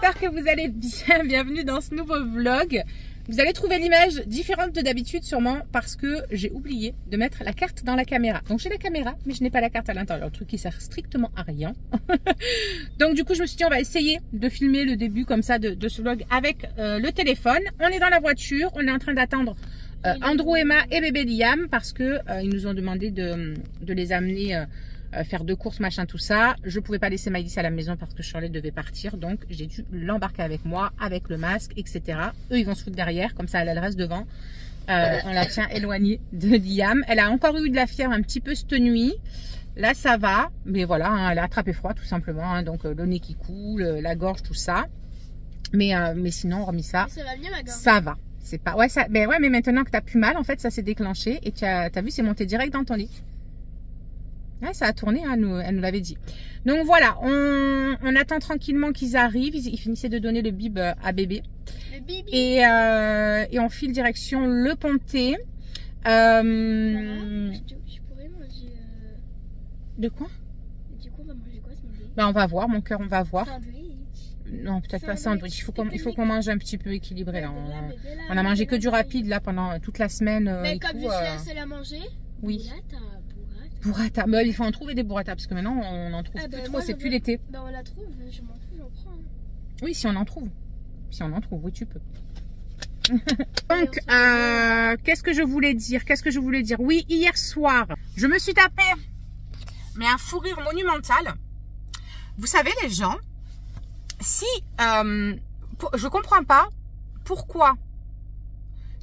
j'espère que vous allez bien. Bienvenue dans ce nouveau vlog. Vous allez trouver l'image différente de d'habitude sûrement parce que j'ai oublié de mettre la carte dans la caméra. Donc j'ai la caméra mais je n'ai pas la carte à l'intérieur, le truc qui sert strictement à rien. Donc du coup je me suis dit on va essayer de filmer le début comme ça de ce vlog avec le téléphone. On est dans la voiture, on est en train d'attendre Andrew, Emma et bébé Liam parce que ils nous ont demandé de les amener faire 2 courses, machin, tout ça. Je pouvais pas laisser Maëlys à la maison parce que Charlotte devait partir, donc j'ai dû l'embarquer avec moi, avec le masque, etc. Eux, ils vont se foutre derrière, comme ça, elle reste devant. On la tient éloignée de Liam. Elle a encore eu de la fièvre un petit peu cette nuit. Là, ça va, mais voilà, hein, elle a attrapé froid, tout simplement. Hein, donc, le nez qui coule, la gorge, tout ça. Mais sinon, hormis ça, ça va mieux, ma gorge. Ça va. C'est pas, ouais, ça, mais maintenant que t'as plus mal, en fait, ça s'est déclenché et t'as vu, c'est monté direct dans ton lit. Ouais, ça a tourné, hein, elle nous l'avait dit. Donc voilà, on attend tranquillement qu'ils arrivent. Ils finissaient de donner le bib à bébé. Le bibi. Et on file direction Le Pontet. Je pourrais manger. De quoi? Du coup, on va manger quoi ce midi? Bah, on va voir, mon cœur, on va voir. Sandwich. Non, peut-être pas sandwich. Il faut qu'on mange un petit peu équilibré là. On a mangé que du rapide là pendant toute la semaine. Mais comme je suis la seule à manger, oui. Burrata. Mais il faut en trouver des burrata parce que maintenant on en trouve plus trop, c'est plus l'été. Bah on la trouve, je m'en fous, j'en prends. Oui, si on en trouve. Si on en trouve, oui tu peux. Donc, qu'est-ce que je voulais dire? Oui, hier soir, je me suis tapé mais un fou rire monumental. Vous savez les gens, si je comprends pas pourquoi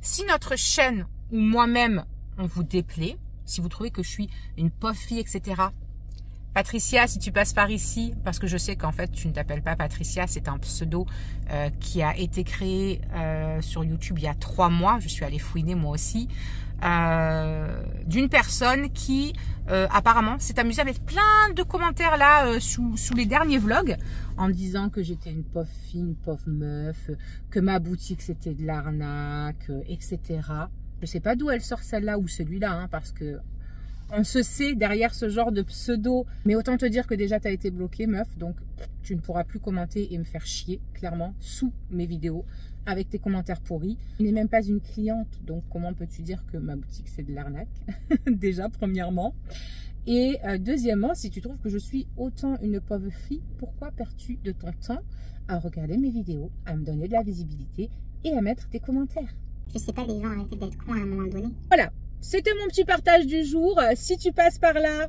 si notre chaîne ou moi-même on vous déplaît, si vous trouvez que je suis une pauvre fille, etc. Patricia, si tu passes par ici, parce que je sais qu'en fait, tu ne t'appelles pas Patricia, c'est un pseudo qui a été créé sur YouTube il y a 3 mois. Je suis allée fouiner moi aussi. D'une personne qui apparemment s'est amusée avec plein de commentaires là sous les derniers vlogs en disant que j'étais une pauvre fille, une pauvre meuf, que ma boutique c'était de l'arnaque, etc. Je sais pas d'où elle sort celle-là ou celui-là, hein, parce que on se sait derrière ce genre de pseudo. Mais autant te dire que déjà tu as été bloquée, meuf, donc tu ne pourras plus commenter et me faire chier, clairement, sous mes vidéos, avec tes commentaires pourris. Tu n'es même pas une cliente, donc comment peux-tu dire que ma boutique c'est de l'arnaque? Déjà, premièrement. Et deuxièmement, si tu trouves que je suis autant une pauvre fille, pourquoi perds-tu de ton temps à regarder mes vidéos, à me donner de la visibilité et à mettre tes commentaires? Je sais pas, les gens arrêtent d'être cons à un moment donné. Voilà, c'était mon petit partage du jour. Si tu passes par là,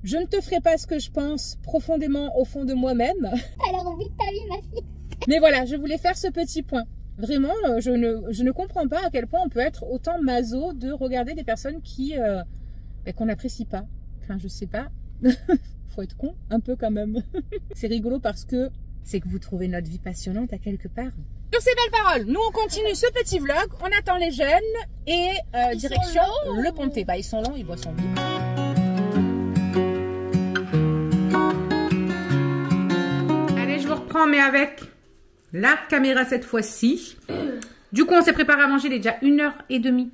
je ne te ferai pas ce que je pense profondément au fond de moi-même. T'as l'air envie de ta vie, ma fille. Mais voilà, je voulais faire ce petit point. Vraiment, je ne comprends pas à quel point on peut être autant maso de regarder des personnes qui qu'on n'apprécie pas. Enfin, je sais pas. Faut être con, un peu quand même. C'est rigolo parce que c'est que vous trouvez notre vie passionnante à quelque part. Sur ces belles paroles, nous on continue ce petit vlog, on attend les jeunes et direction Le Pontet. Bah ils sont longs, ils boivent son bière. Allez, je vous reprends mais avec la caméra cette fois-ci. Du coup on s'est préparé à manger, il est déjà 1h30.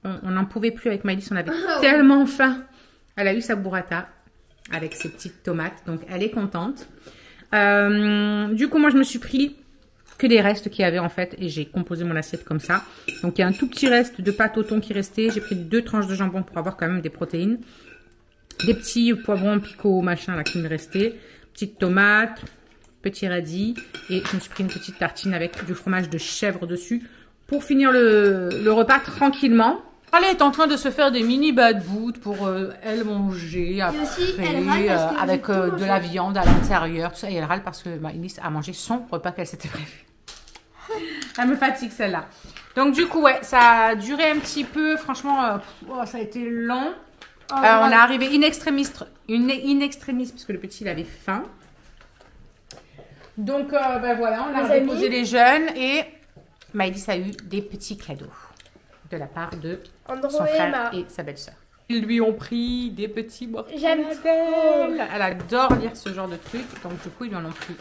On n'en pouvait plus avec Maëlys, on avait tellement faim. Elle a eu sa burrata avec ses petites tomates, donc elle est contente. Du coup moi je me suis pris que des restes qu'il y avait en fait et j'ai composé mon assiette comme ça. Donc il y a un tout petit reste de pâte au thon qui restait. J'ai pris 2 tranches de jambon pour avoir quand même des protéines. Des petits poivrons picots machin là qui me restaient. Petite tomate, petit radis et je me suis pris une petite tartine avec du fromage de chèvre dessus pour finir le repas tranquillement. Elle est en train de se faire des mini bad boots pour elle manger après avec de la viande à l'intérieur, tout ça. Et elle râle parce que Maëlys a mangé son repas qu'elle s'était prévu. Elle me fatigue celle-là. Donc du coup, ouais, ça a duré un petit peu. Franchement, ça a été long. On est arrivé in extremis parce que le petit il avait faim. Donc ben voilà, on a reposé les jeunes et Maëlys a eu des petits cadeaux de la part de son frère et sa belle-sœur. Ils lui ont pris des petits morceaux. J'aime trop. Elle adore lire ce genre de trucs. Donc du coup, ils lui en ont pris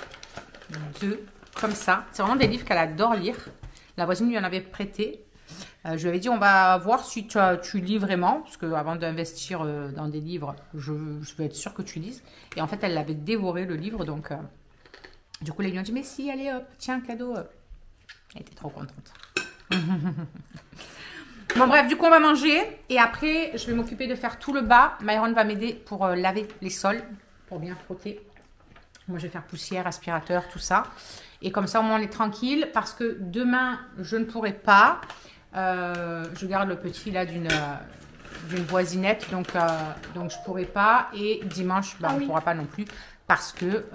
2 comme ça. C'est vraiment des livres qu'elle adore lire. La voisine lui en avait prêté. Je lui avais dit, on va voir si tu lis vraiment. Parce que avant d'investir dans des livres, je veux être sûre que tu lises. Et en fait, elle l'avait dévoré le livre. Donc Du coup, là, ils lui ont dit, mais si, allez, hop, tiens, cadeau. Elle était trop contente. Bon, bref, du coup, on va manger. Et après, je vais m'occuper de faire tout le bas. Myron va m'aider pour laver les sols, pour bien frotter. Moi, je vais faire poussière, aspirateur, tout ça. Et comme ça, au moins, on est tranquille. Parce que demain, je ne pourrai pas. Je garde le petit, là, d'une voisinette. Donc, je ne pourrai pas. Et dimanche, on ne pourra pas non plus. Parce que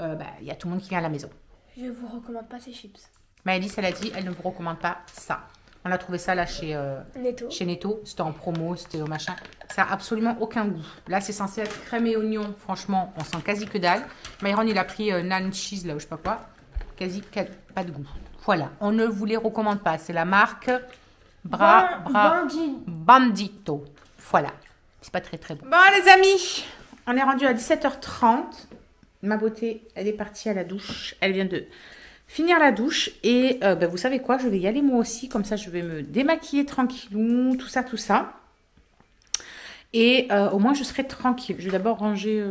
y a tout le monde qui vient à la maison. Je vous recommande pas ces chips. Maëlys, elle a dit, elle ne vous recommande pas ça. On a trouvé ça là chez Netto. C'était en promo, c'était au machin. Ça n'a absolument aucun goût. Là, c'est censé être crème et oignon. Franchement, on sent quasi que dalle. Myron, il a pris nan cheese, là, ou je sais pas quoi. Quasi pas de goût. Voilà, on ne vous les recommande pas. C'est la marque Bandito. Voilà, c'est pas très très bon. Bon, les amis, on est rendu à 17h30. Ma beauté, elle est partie à la douche. Elle vient de finir la douche. Et vous savez quoi, je vais y aller moi aussi. Comme ça, je vais me démaquiller tranquillou. Tout ça, tout ça. Et au moins, je serai tranquille. Je vais d'abord ranger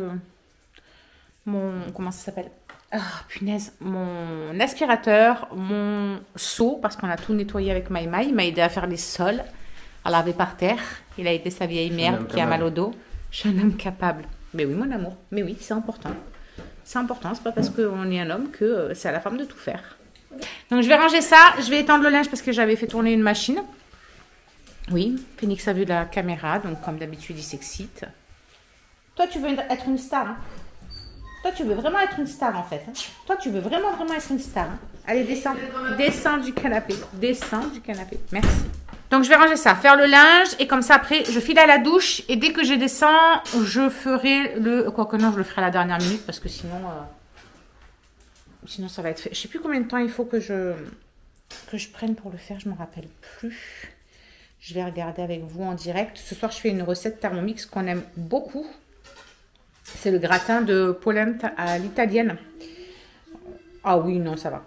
mon... Comment ça s'appelle? Ah, punaise. Mon aspirateur, mon seau. Parce qu'on a tout nettoyé avec Maïmaï. Il m'a aidé à faire les sols, à laver par terre. Il a aidé sa vieille mère qui a mal au dos. Je suis un homme capable. Mais oui, mon amour. Mais oui, c'est important. C'est important, c'est pas parce qu'on est un homme que c'est à la femme de tout faire. Donc je vais ranger ça, je vais étendre le linge parce que j'avais fait tourner une machine. Oui, Phoenix a vu la caméra, donc comme d'habitude il s'excite. Toi tu veux être une star, hein? Toi tu veux vraiment être une star en fait, hein? Toi tu veux vraiment être une star, hein? Allez, descends du canapé, merci. Donc je vais ranger ça, faire le linge et comme ça après je file à la douche et dès que je descends je ferai le... Quoique non, je le ferai à la dernière minute parce que sinon ça va être fait. Je sais plus combien de temps il faut que je prenne pour le faire, je ne me rappelle plus. Je vais regarder avec vous en direct. Ce soir je fais une recette Thermomix qu'on aime beaucoup. C'est le gratin de polenta à l'italienne. Ah oui, non, ça va.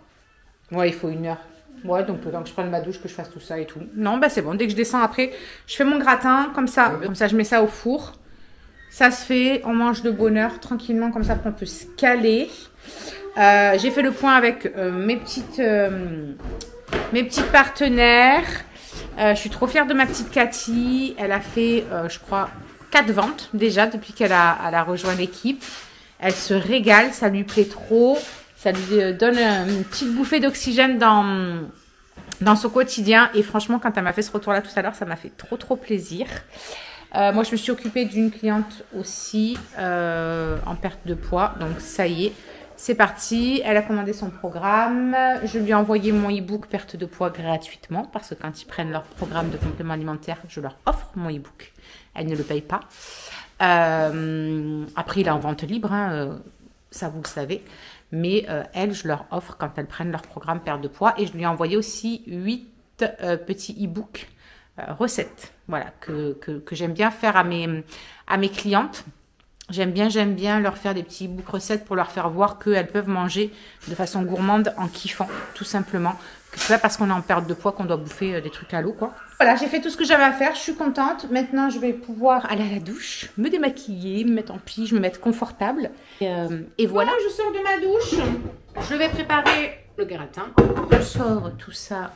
Ouais, il faut 1 heure. Ouais, donc pendant que je prenne ma douche, que je fasse tout ça et tout. Non, c'est bon. Dès que je descends après, je fais mon gratin comme ça. Comme ça, je mets ça au four. Ça se fait. On mange de bonne heure tranquillement. Comme ça, on peut se caler. J'ai fait le point avec mes petites partenaires. Je suis trop fière de ma petite Cathy. Elle a fait, je crois, 4 ventes déjà depuis qu'elle a rejoint l'équipe. Elle se régale. Ça lui plaît trop. Ça lui donne une petite bouffée d'oxygène dans son quotidien. Et franchement, quand elle m'a fait ce retour-là tout à l'heure, ça m'a fait trop plaisir. Moi, je me suis occupée d'une cliente aussi en perte de poids. Donc, ça y est, c'est parti. Elle a commandé son programme. Je lui ai envoyé mon e-book perte de poids gratuitement. Parce que quand ils prennent leur programme de complément alimentaire, je leur offre mon e-book. Elle ne le paye pas. Après, il est en vente libre. Hein, ça, vous le savez. Mais elles, je leur offre quand elles prennent leur programme perte de poids. Et je lui ai envoyé aussi 8 petits e-books recettes. Voilà, que j'aime bien faire à mes clientes. J'aime bien leur faire des petits e-books recettes pour leur faire voir qu'elles peuvent manger de façon gourmande en kiffant, tout simplement. C'est pas parce qu'on est en perte de poids qu'on doit bouffer des trucs à l'eau, quoi. Voilà, j'ai fait tout ce que j'avais à faire. Je suis contente. Maintenant, je vais pouvoir aller à la douche, me démaquiller, me mettre en pige, me mettre confortable. Et voilà, je sors de ma douche. Je vais préparer le gratin. Je sors tout ça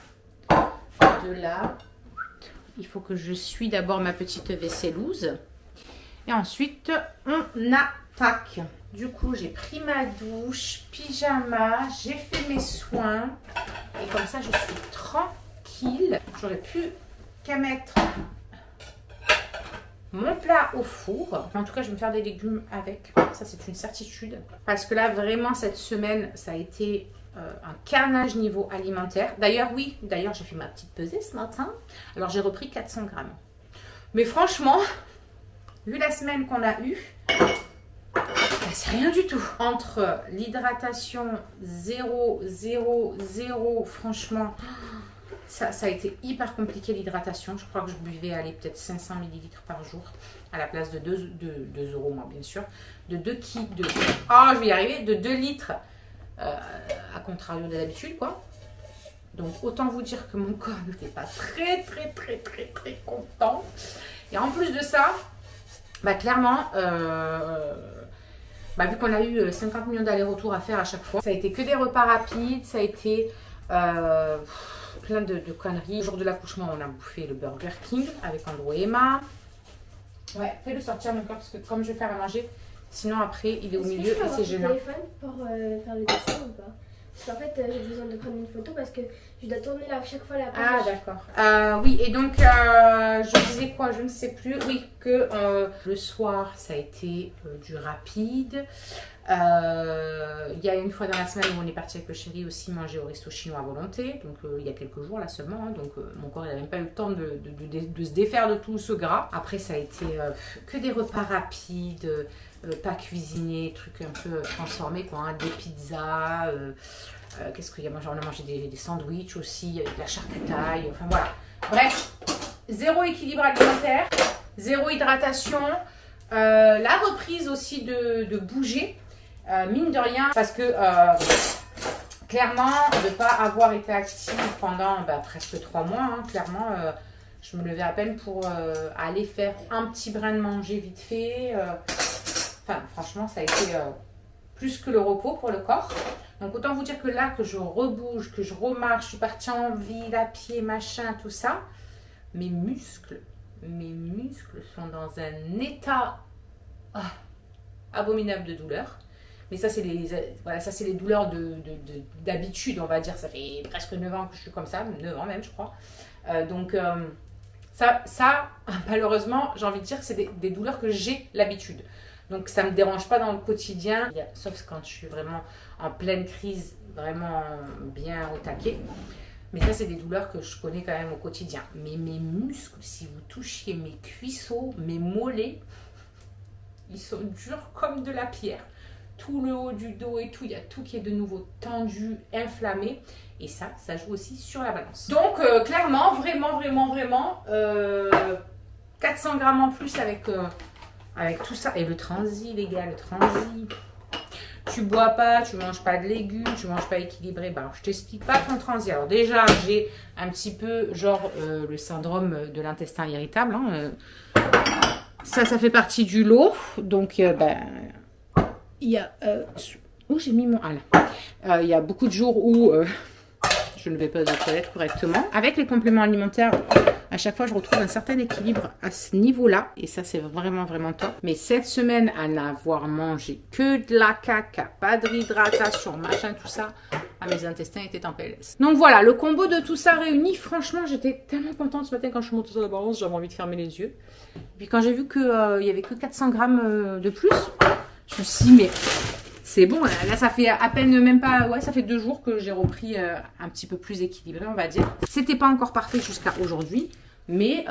de là. Il faut que je essuie d'abord ma petite vaissellouse. Et ensuite, on attaque. Du coup, j'ai pris ma douche, pyjama, j'ai fait mes soins. Et comme ça, je suis tranquille. J'aurais pu qu'à mettre mon plat au four. En tout cas, je vais me faire des légumes avec. Ça, c'est une certitude. Parce que là, vraiment, cette semaine, ça a été un carnage niveau alimentaire. D'ailleurs, j'ai fait ma petite pesée ce matin. Alors, j'ai repris 400 grammes. Mais franchement, vu la semaine qu'on a eue, c'est rien du tout. Entre l'hydratation 0, franchement, ça a été hyper compliqué l'hydratation. Je crois que je buvais peut-être 500 ml par jour à la place de 2 euros, moi, bien sûr. De 2 litres à contrario de d'habitude, quoi. Donc, autant vous dire que mon corps n'était pas très content. Et en plus de ça, clairement, vu qu'on a eu 50 millions d'allers-retours à faire à chaque fois, ça a été que des repas rapides, ça a été plein de conneries. Le jour de l'accouchement, on a bouffé le Burger King avec Andrew et Emma. Ouais, fais-le sortir mon corps parce que comme je vais faire à manger, sinon après il est au milieu et c'est gênant. Est-ce que je peux avoir ton téléphone pour faire le dessin ou pas? Parce qu'en fait, j'ai besoin de prendre une photo parce que je dois tourner à chaque fois la page. Ah, d'accord. Oui, et donc, je disais quoi? Je ne sais plus. Oui, que le soir, ça a été du rapide. Il y a une fois dans la semaine où on est parti avec le chéri aussi manger au resto chinois à volonté. Donc, il y a quelques jours là seulement. Hein, donc, mon corps, il n'a même pas eu le temps de se défaire de tout ce gras. Après, ça a été que des repas rapides. Pas cuisinés, trucs un peu transformés, quoi, hein, des pizzas, qu'est-ce qu'il y a mangé? On a mangé des sandwichs aussi, avec de la charcutaille, enfin voilà. Bref, zéro équilibre alimentaire, zéro hydratation, la reprise aussi de bouger, mine de rien, parce que clairement, de ne pas avoir été active pendant presque 3 mois, hein, clairement, je me levais à peine pour aller faire un petit brin de manger vite fait. Enfin, franchement, ça a été plus que le repos pour le corps. Donc, autant vous dire que là, que je rebouge, que je remarche, je suis partie en ville, à pied, machin, tout ça. Mes muscles sont dans un état abominable de douleur. Mais ça, c'est les douleurs d'habitude, on va dire. Ça fait presque 9 ans que je suis comme ça, 9 ans même, je crois. Ça, malheureusement, j'ai envie de dire que c'est des douleurs que j'ai l'habitude. Donc, ça ne me dérange pas dans le quotidien, sauf quand je suis vraiment en pleine crise, vraiment bien au taquet. Mais ça, c'est des douleurs que je connais quand même au quotidien. Mais mes muscles, si vous touchiez mes cuisseaux, mes mollets, ils sont durs comme de la pierre. Tout le haut du dos et tout, il y a tout qui est de nouveau tendu, inflammé. Et ça joue aussi sur la balance. Donc, clairement, vraiment, 400 grammes en plus avec tout ça. Et le transi, les gars, le transi. Tu bois pas, tu manges pas de légumes, tu manges pas équilibré. Bah, alors, je t'explique pas ton transi. Alors déjà, j'ai un petit peu, genre, le syndrome de l'intestin irritable. Hein. Ça fait partie du lot. Donc, il y a... où j'ai mis mon... Ah là. Il y a beaucoup de jours où... je ne vais pas aux toilettes correctement. Avec les compléments alimentaires, à chaque fois, je retrouve un certain équilibre à ce niveau-là. Et ça, c'est vraiment top. Mais cette semaine, à n'avoir mangé que de la caca, pas de réhydratation, machin, tout ça, mes intestins étaient en PLS. Donc voilà, le combo de tout ça réuni, franchement, j'étais tellement contente ce matin quand je suis montée sur la balance, j'avais envie de fermer les yeux. Et puis quand j'ai vu qu'il n'y avait que 400 grammes de plus, je me suis dit, mais... c'est bon, là ça fait à peine même pas, ouais ça fait 2 jours que j'ai repris un petit peu plus équilibré on va dire. C'était pas encore parfait jusqu'à aujourd'hui, mais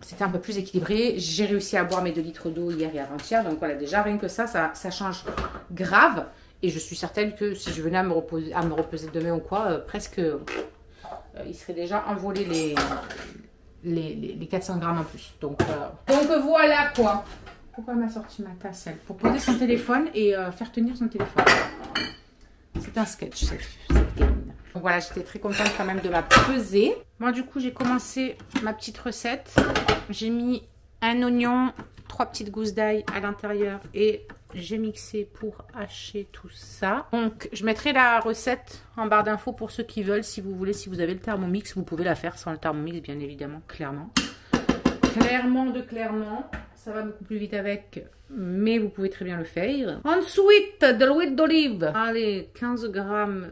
c'était un peu plus équilibré. J'ai réussi à boire mes 2 litres d'eau hier et avant-hier, donc voilà déjà rien que ça change grave. Et je suis certaine que si je venais à me reposer demain ou quoi, presque il serait déjà envolé les 400 grammes en plus. Donc voilà quoi. Pourquoi elle m'a sorti ma tasse, elle? Pour poser son téléphone et faire tenir son téléphone. C'est un sketch, cette gamine. Donc voilà, j'étais très contente quand même de ma pesée. Moi, du coup, j'ai commencé ma petite recette. J'ai mis un oignon, 3 petites gousses d'ail à l'intérieur et j'ai mixé pour hacher tout ça. Donc, je mettrai la recette en barre d'infos pour ceux qui veulent. Si vous voulez, si vous avez le Thermomix, vous pouvez la faire sans le Thermomix, bien évidemment, clairement. Clairement. Ça va beaucoup plus vite avec, mais vous pouvez très bien le faire. Ensuite, de l'huile d'olive. Allez, 15 grammes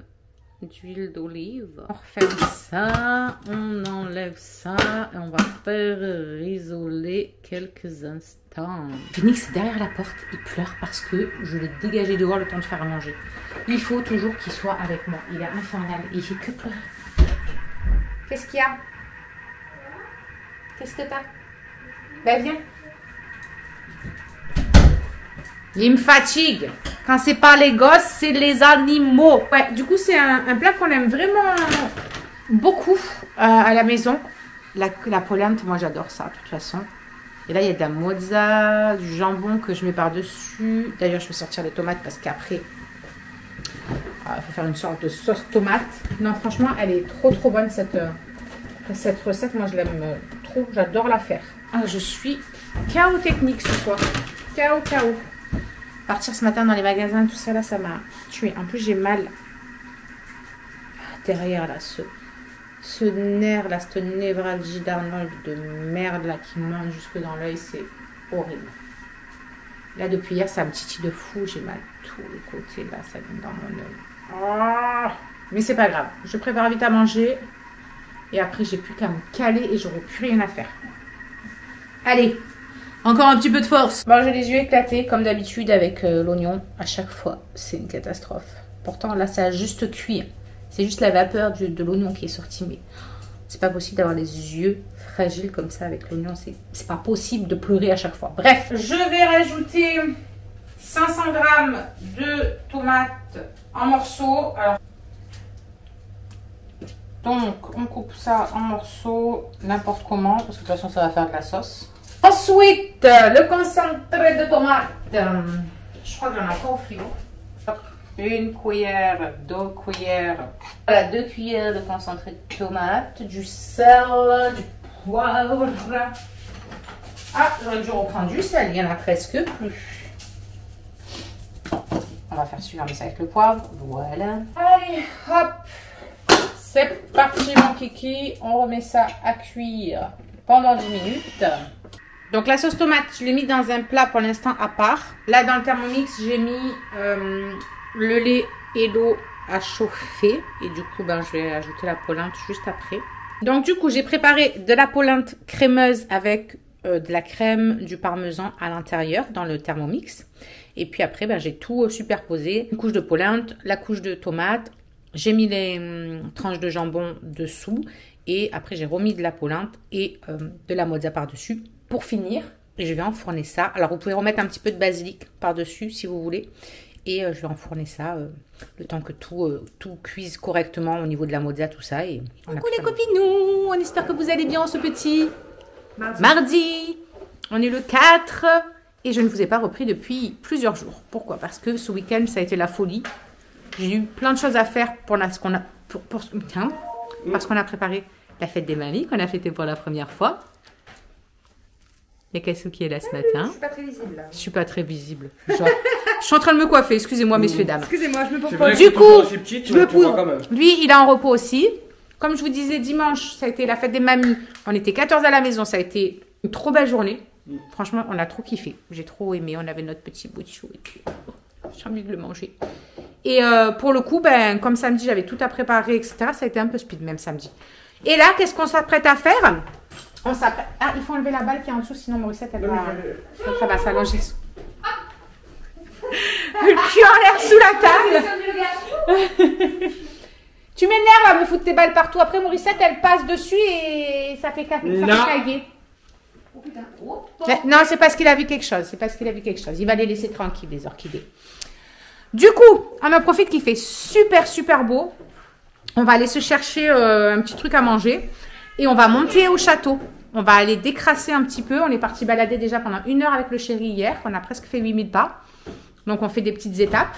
d'huile d'olive. On referme ça, on enlève ça et on va faire risoler quelques instants. Phoenix est derrière la porte, il pleure parce que je l'ai dégagé dehors le temps de faire à manger. Il faut toujours qu'il soit avec moi. Il est infernal, il fait que pleurer. Qu'est-ce qu'il y a? Qu'est-ce que t'as? Ben viens. Il me fatigue. Quand c'est pas les gosses, c'est les animaux. Ouais, du coup, c'est un plat qu'on aime vraiment beaucoup à la maison. La polenta, moi j'adore ça de toute façon. Et là, il y a de la mozza, du jambon que je mets par-dessus. D'ailleurs, je vais sortir les tomates parce qu'après, il faut faire une sorte de sauce tomate. Non, franchement, elle est trop bonne cette recette. Moi, je l'aime trop. J'adore la faire. Ah, je suis chaos technique ce soir. Chaos. Partir ce matin dans les magasins, tout ça là, ça m'a tué. En plus, j'ai mal derrière là, ce nerf là, cette névralgie d'Arnold de merde là qui monte jusque dans l'œil, c'est horrible. Là, depuis hier, ça me titille de fou. J'ai mal tous les côtés là, ça vient dans mon œil. Oh, mais c'est pas grave. Je prépare vite à manger. Et après, j'ai plus qu'à me caler et j'aurai plus rien à faire. Allez, encore un petit peu de force. Bon, j'ai les yeux éclatés comme d'habitude avec l'oignon. À chaque fois, c'est une catastrophe. Pourtant, là, ça a juste cuit. C'est juste la vapeur de l'oignon qui est sortie. Mais c'est pas possible d'avoir les yeux fragiles comme ça avec l'oignon. C'est pas possible de pleurer à chaque fois. Bref, je vais rajouter 500 g de tomates en morceaux. Alors, donc, on coupe ça en morceaux, n'importe comment, parce que de toute façon, ça va faire de la sauce. Ensuite, le concentré de tomate. Je crois que j'en ai encore au frigo. Une cuillère, 2 cuillères. Voilà, 2 cuillères de concentré de tomate, du sel, du poivre. Ah, j'aurais dû reprendre du sel, il n'y en a presque plus. On va faire suivre ça avec le poivre. Voilà. Allez, hop. C'est parti mon kiki, on remet ça à cuire pendant 10 minutes. Donc la sauce tomate, je l'ai mis dans un plat pour l'instant à part. Là dans le Thermomix, j'ai mis le lait et l'eau à chauffer. Et du coup, ben, je vais ajouter la polenta juste après. Donc du coup, j'ai préparé de la polenta crémeuse avec de la crème, du parmesan à l'intérieur dans le Thermomix. Et puis après, ben, j'ai tout superposé. Une couche de polenta, la couche de tomate. J'ai mis les tranches de jambon dessous et après j'ai remis de la polenta et de la mozza par-dessus pour finir. Et je vais enfourner ça. Alors vous pouvez remettre un petit peu de basilic par-dessus si vous voulez. Et je vais enfourner ça le temps que tout cuise correctement au niveau de la mozza, tout ça. Et coucou les copinous, on espère que vous allez bien ce petit mardi. On est le 4 et je ne vous ai pas repris depuis plusieurs jours. Pourquoi? Parce que ce week-end ça a été la folie. J'ai eu plein de choses à faire parce qu'on a préparé la fête des mamies qu'on a fêtée pour la première fois. Il y a Kassou qui est là ce matin. Je suis pas très visible là. Je suis pas très visible. Genre, je suis en train de me coiffer, excusez-moi messieurs dames. Excusez-moi, je me pose pas. Du coup, je me poudre. Lui, il est en repos aussi. Comme je vous disais, dimanche, ça a été la fête des mamies. On était 14 à la maison, ça a été une trop belle journée. Franchement, on a trop kiffé. J'ai trop aimé, on avait notre petit bout de chou et puis j'ai envie de le manger. Et pour le coup, ben, comme samedi, j'avais tout à préparer, etc. Ça a été un peu speed, même samedi. Et là, qu'est-ce qu'on s'apprête à faire? On s'apprête... Ah, il faut enlever la balle qui est en dessous, sinon Morissette, elle va s'allonger. Le cul en l'air sous la table. Tu m'énerves à me foutre tes balles partout. Après, Morissette, elle passe dessus et ça fait caguer. Oh putain. Non, c'est parce qu'il a vu quelque chose. C'est parce qu'il a vu quelque chose. Il va les laisser tranquilles, les orchidées. Du coup, on en profite qu'il fait super beau. On va aller se chercher un petit truc à manger. Et on va monter au château. On va aller décrasser un petit peu. On est parti balader déjà pendant 1 heure avec le chéri hier. On a presque fait 8000 pas. Donc, on fait des petites étapes.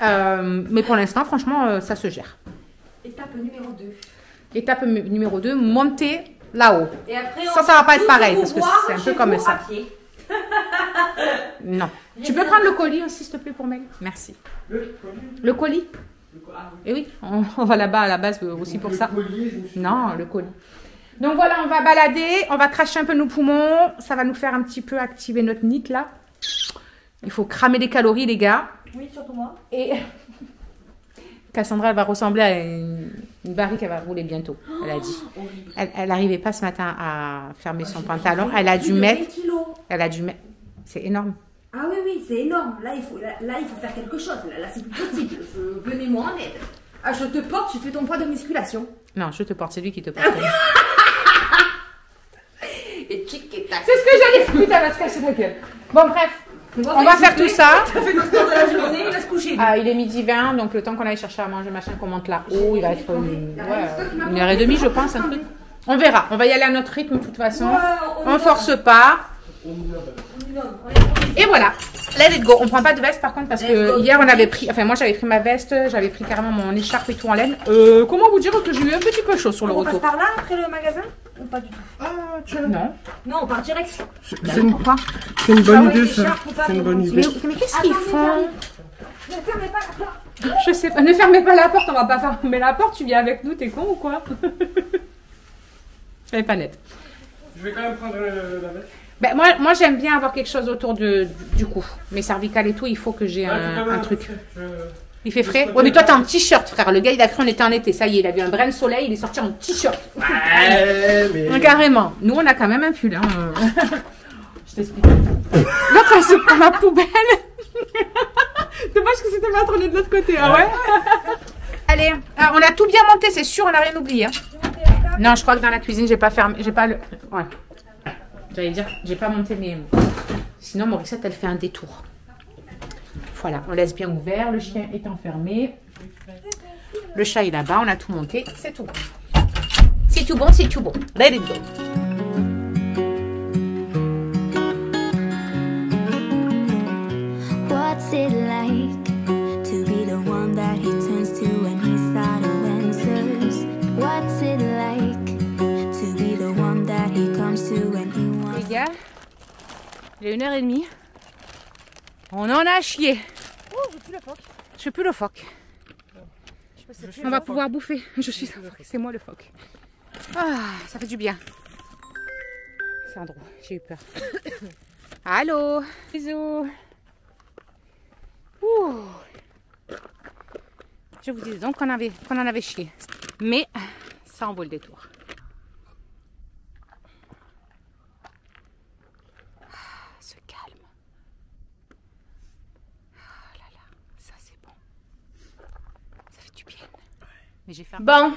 Mais pour l'instant, franchement, ça se gère. Étape numéro 2. Étape numéro 2, monter là-haut. Et après, ça va pas être pareil parce que c'est un peu comme ça. Non. Tu peux prendre le colis aussi, s'il te plaît, pour Mel? Merci. Le colis? Et oui, on va là-bas à la base aussi pour ça. Non, le colis. Donc voilà, on va balader, on va cracher un peu nos poumons. Ça va nous faire un petit peu activer notre NIT là. Il faut cramer des calories, les gars. Oui, surtout moi. Et Cassandra, elle va ressembler à une barrique, elle va rouler bientôt, elle a dit. Elle n'arrivait pas ce matin à fermer son pantalon. Elle a dû mettre... C'est énorme. Ah oui, c'est énorme. Là, il faut faire quelque chose. Là, c'est plus possible. Venez-moi en aide. Ah, je te porte, je fais ton poids de musculation. Non, je te porte, c'est lui qui te porte. Et tic et tac. C'est ce que j'allais faire. Putain, elle va se casser la gueule. Bon, bref. On va faire tout ça. Ça fait le temps de la journée, il va se coucher. Ah, il est 12h20, donc le temps qu'on aille chercher à manger, machin, qu'on monte là-haut, il va être 1h30, je pense, un truc. On verra. On va y aller à notre rythme, de toute façon. On force pas. Et voilà. Let it go. On prend pas de veste par contre parce que hier on avait pris, enfin moi j'avais pris ma veste, j'avais pris carrément mon écharpe et tout en laine. Comment vous dire que j'ai eu un petit peu chaud sur le retour. On passe par là après le magasin? ou pas du tout? Ah, non. Non, on part direct. Pourquoi? C'est une bonne idée, ça. C'est une bonne idée. Mais qu'est-ce qu'ils font? Ne fermez pas la porte. Je sais pas. Ne fermez pas la porte, on va pas fermer la porte. Tu viens avec nous, t'es con ou quoi? Elle est pas nette. Je vais quand même prendre la veste. Ben, moi j'aime bien avoir quelque chose autour du cou. Mes cervicales et tout, il faut que j'ai un truc. Il fait frais? Ouais, mais toi t'as un t-shirt, frère. Le gars il a cru on était en été. Ça y est, il a vu un brin de soleil, il est sorti en t-shirt. Mais... Carrément. Nous on a quand même un pull. Hein. Je t'explique. L'autre elle se prend la poubelle. Dommage que c'était pas tourné de l'autre côté. Ah ouais? Allez, on a tout bien monté, c'est sûr, on n'a rien oublié. Hein. Non, je crois que dans la cuisine, j'ai pas fermé. J'ai pas le. Ouais. J'allais dire, j'ai pas monté mes. Sinon, Morissette, elle fait un détour. Voilà, on laisse bien ouvert. Le chien est enfermé. Le chat est là-bas. On a tout monté. C'est tout bon. C'est tout bon, c'est tout bon. Let it go. What's it like to be the one that he turns to when he's out of answers? What's it like to be the one that he comes to when he wants? Les gars, il est 1h30. On en a chié. Oh, je veux plus la phoque. Je suis plus le phoque. On va pouvoir bouffer. Je suis un phoque. C'est moi le phoque. Ah, ça fait du bien. Sandro, j'ai eu peur. Allô. Bisous. Ouh. Je vous disais donc qu'on en avait chié. Mais ça en vaut le détour. Ce calme. Oh là là, ça c'est bon. Ça fait du bien. Mais j'ai fait un... Bon.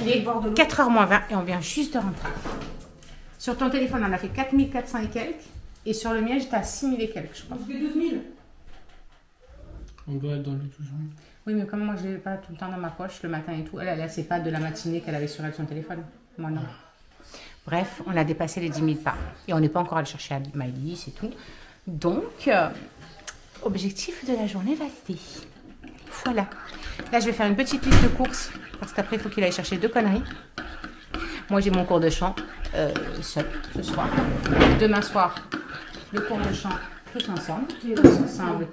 Il est 4h moins 20 et on vient juste de rentrer. Sur ton téléphone, on a fait 4400 et quelques. Et sur le mien, j'étais à 6000 et quelques, je crois. On fait 12 000. On doit être dans le toujours. Oui, mais comme moi, je ne l'ai pas tout le temps dans ma poche, le matin et tout. Elle c'est pas de la matinée qu'elle avait sur elle son téléphone. Moi, non. Bref, on a dépassé les 10 000 pas. Et on n'est pas encore allé chercher à Maïlis et tout. Donc, objectif de la journée validé. Voilà. Là, je vais faire une petite liste de courses. Parce qu'après, il faut qu'il aille chercher 2 conneries. Moi, j'ai mon cours de chant seul ce soir. Demain soir, le cours de chant tous ensemble.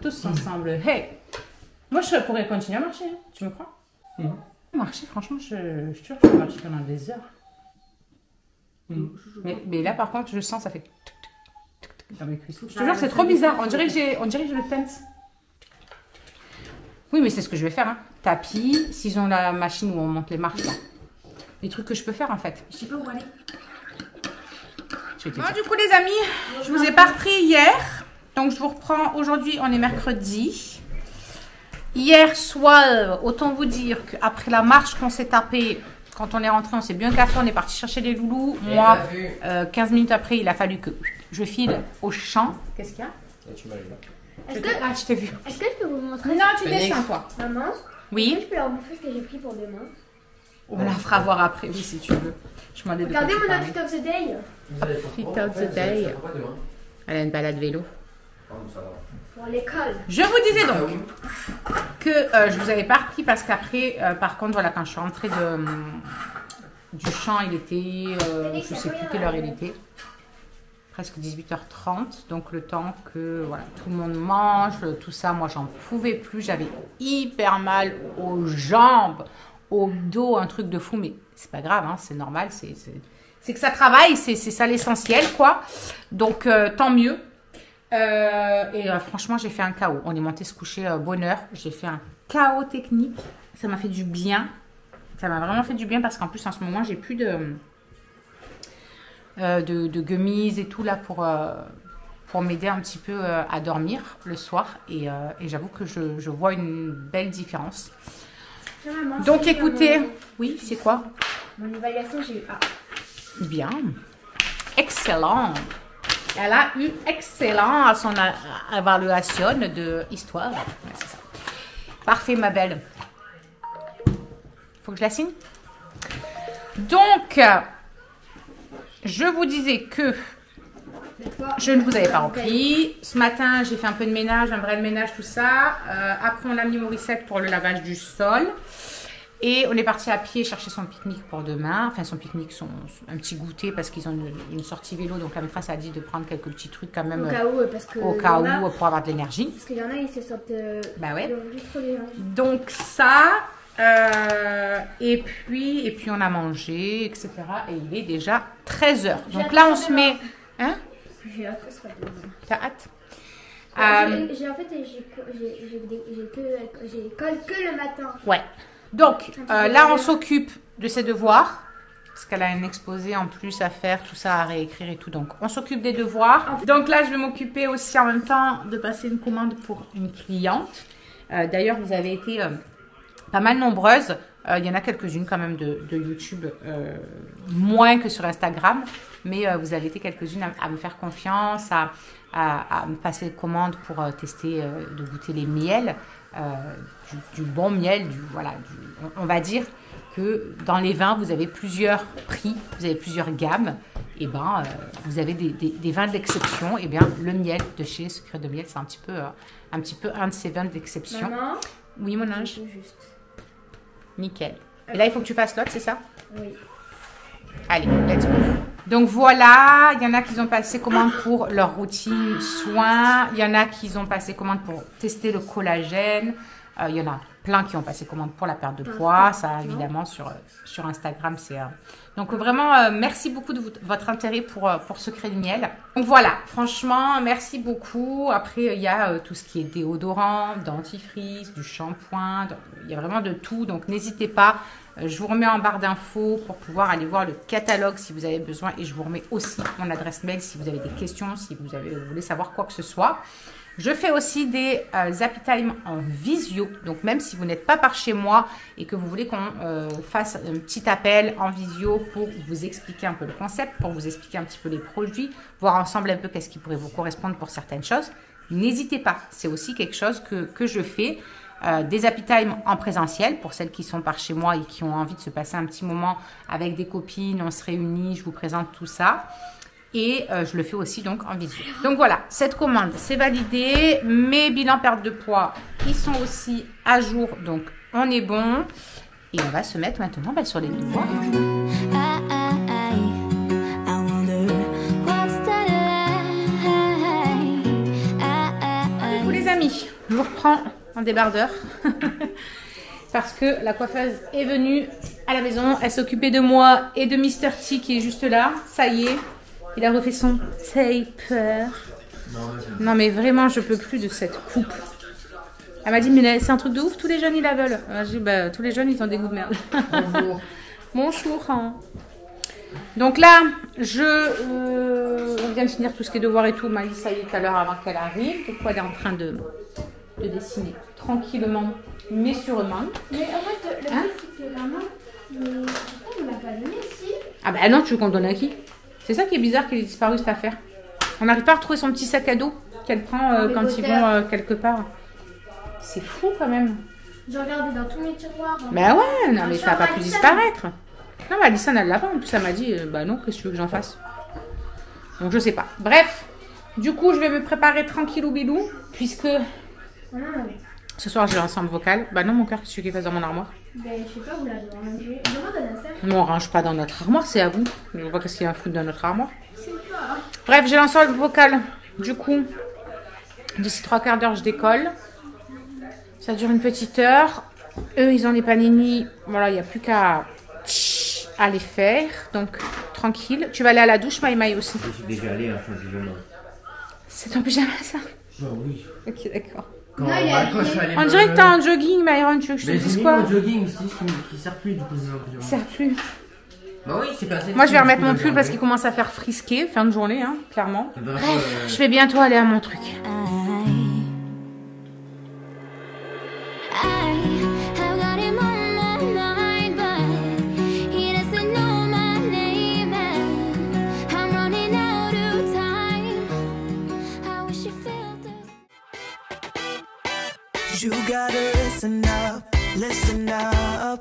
Tous ensemble. Hey! Moi, je pourrais continuer à marcher. Hein. Tu me crois? Marcher, franchement, je te jure, je peux marcher pendant des heures. Mais là, par contre, je sens, ça fait... dans mes cuisses. Je te jure, c'est trop bizarre. On dirait que je le tense. Oui, mais c'est ce que je vais faire. Hein. Tapis, s'ils ont la machine où on monte les marches, là. Les trucs que je peux faire, en fait. Je sais pas où aller. Bon, du coup, les amis, je vous ai pas repris hier. Donc, je vous reprends. Aujourd'hui, on est mercredi. Hier soir, autant vous dire qu'après la marche qu'on s'est tapée, quand on est rentré, on s'est bu un café, on est parti chercher les loulous. Moi, 15 minutes après, il a fallu que je file au champ. Qu'est-ce qu'il y a? Tu m'as vu là. Ah, je t'ai vu. Est-ce que je peux vous montrer? Non, tu descends, toi. Maman, Oui. est-ce que je peux leur montrer ce que j'ai pris pour demain? On la fera voir après, oui, si tu veux. Je m'en ai Regardez mon outfit of the day. Outfit of the day. Elle a une balade vélo. Pour l'école. Je vous disais donc que je vous avais pas repris parce qu'après, par contre, voilà, quand je suis rentrée du champ, il était, je sais plus quelle heure il était, presque 18h30. Donc le temps que voilà, tout le monde mange, tout ça, moi j'en pouvais plus. J'avais hyper mal aux jambes, au dos, un truc de fou, mais c'est pas grave, hein, c'est normal, c'est que ça travaille, c'est ça l'essentiel, quoi. Donc tant mieux. Franchement, j'ai fait un chaos. On est monté se coucher bonne heure. J'ai fait un chaos technique. Ça m'a fait du bien. Ça m'a vraiment fait du bien parce qu'en plus, en ce moment, j'ai plus de gummies et tout là pour m'aider un petit peu à dormir le soir. Et j'avoue que je vois une belle différence. Donc, écoutez. Oui, c'est quoi? Mon évaluation, j'ai eu A. Bien. Excellent. Elle a eu excellent à son évaluation de histoire. Ouais, c'est ça. Parfait, ma belle. Faut que je la signe. Donc, je vous disais que je ne vous avais pas repris. Ce matin, j'ai fait un peu de ménage, un vrai de ménage, tout ça. Après, on a mis Morissette pour le lavage du sol. Et on est parti à pied chercher son pique-nique pour demain. Enfin, son pique-nique, un petit goûter parce qu'ils ont une sortie vélo. Donc, la maîtresse a dit de prendre quelques petits trucs quand même. Au cas où, parce que. Au cas où, pour avoir de l'énergie. Parce qu'il y en a, ils se sortent. Bah ouais. Trop bien. Donc, ça. Et puis, on a mangé, etc. Et il est déjà 13 h. Donc là, on se met. Hein? J'ai hâte que ce soit demain. T'as hâte? J'ai école que le matin. Ouais. Donc là, on s'occupe de ses devoirs. Parce qu'elle a un exposé en plus à faire, tout ça à réécrire et tout. Donc, on s'occupe des devoirs. Donc là, je vais m'occuper aussi en même temps de passer une commande pour une cliente. D'ailleurs, vous avez été pas mal nombreuses. Il y en a quelques-unes quand même de YouTube, moins que sur Instagram. Mais vous avez été quelques-unes à me faire confiance, à me passer commande pour tester, de goûter les miels, du bon miel, on va dire que dans les vins, vous avez plusieurs prix, vous avez plusieurs gammes, et vous avez des vins d'exception. Et bien, le miel de chez Secret de Miel, c'est un petit peu un de ces vins d'exception. Maman, oui, mon ange. juste. Nickel. Et là, il faut que tu fasses l'autre, c'est ça? Oui. Allez, let's go. Donc voilà, il y en a qui ont passé commande pour leur routine soins. Il y en a qui ont passé commande pour tester le collagène. Il y en a plein qui ont passé commande pour la perte de poids. Ça, évidemment, sur Instagram, c'est... Donc vraiment, merci beaucoup de votre intérêt pour Secret de Miel. Donc voilà, franchement, merci beaucoup. Après, il y a tout ce qui est déodorant, dentifrice, du shampoing. Il y a vraiment de tout. Donc n'hésitez pas. Je vous remets en barre d'infos pour pouvoir aller voir le catalogue si vous avez besoin. Et je vous remets aussi mon adresse mail si vous avez des questions, si vous voulez savoir quoi que ce soit. Je fais aussi des Happy Time en visio. Donc, même si vous n'êtes pas par chez moi et que vous voulez qu'on fasse un petit appel en visio pour vous expliquer un peu le concept, pour vous expliquer un petit peu les produits, voir ensemble un peu qu'est-ce qui pourrait vous correspondre pour certaines choses, n'hésitez pas. C'est aussi quelque chose que je fais. Des Happy Time en présentiel pour celles qui sont par chez moi et qui ont envie de se passer un petit moment avec des copines. On se réunit, je vous présente tout ça. Et je le fais aussi donc en visio. Donc voilà, cette commande c'est validé. Mes bilans perte de poids, ils sont aussi à jour. Donc on est bon. Et on va se mettre maintenant sur les devoirs. Coucou les amis, je vous reprends en débardeur. Parce que la coiffeuse est venue à la maison. Elle s'est occupée de moi et de Mr. T qui est juste là. Ça y est. Il a refait son taper. Non mais vraiment je peux plus de cette coupe. Elle m'a dit mais c'est un truc de ouf, tous les jeunes ils la veulent. J'ai dit bah tous les jeunes ils ont des goûts de merde. Bonjour. Bonjour. Hein. Donc là on vient de finir tout ce qui est devoir et tout. Maïs ça y est tout à l'heure avant qu'elle arrive. Donc elle est en train de dessiner tranquillement mais sûrement. Mais en fait le truc c'est que maman, pourquoi on ne l'a pas donné si? Ah bah non tu veux qu'on donne à qui? C'est ça qui est bizarre qu'elle ait disparu cette affaire. On n'arrive pas à retrouver son petit sac à dos qu'elle prend quand ils vont quelque part. C'est fou quand même. J'ai regardé dans tous mes tiroirs. Bah ouais, non mais ça n'a pas pu disparaître. Non mais Alison elle l'a pas. En plus elle m'a dit bah non, qu'est-ce que tu veux que j'en fasse? Donc je sais pas. Bref, du coup je vais me préparer tranquillou bilou puisque ce soir j'ai l'ensemble vocal. Bah non mon cœur, qu'est-ce que tu veux qu'il fasse dans mon armoire? Ben je sais pas, vous l'avez rangé. Non, on range pas dans notre armoire, c'est à vous. Je vois qu'est-ce qu'il y a à foutre dans notre armoire. C'est pas. Bref, j'ai l'ensemble vocal. Du coup, d'ici 3/4 d'heure, je décolle. Ça dure une petite heure. Eux, ils ont les panini. Voilà, il n'y a plus qu'à les faire. Donc, tranquille. Tu vas aller à la douche, Maï aussi. Je suis déjà allé en pyjama. C'est ton pyjama, ça? Bah oui. Ok, d'accord. Quand je suis allé On dirait que t'as un jogging, Myron. Tu veux que je te dise quoi? Mon jogging, c'est ce qui sert plus du coup. Ça sert plus. Bah oui, c'est pas assez. Moi, je vais remettre mon pull parce qu'il commence à faire frisquer. Fin de journée, hein, clairement. Bref, je vais bientôt aller à mon truc. You gotta listen up, listen up.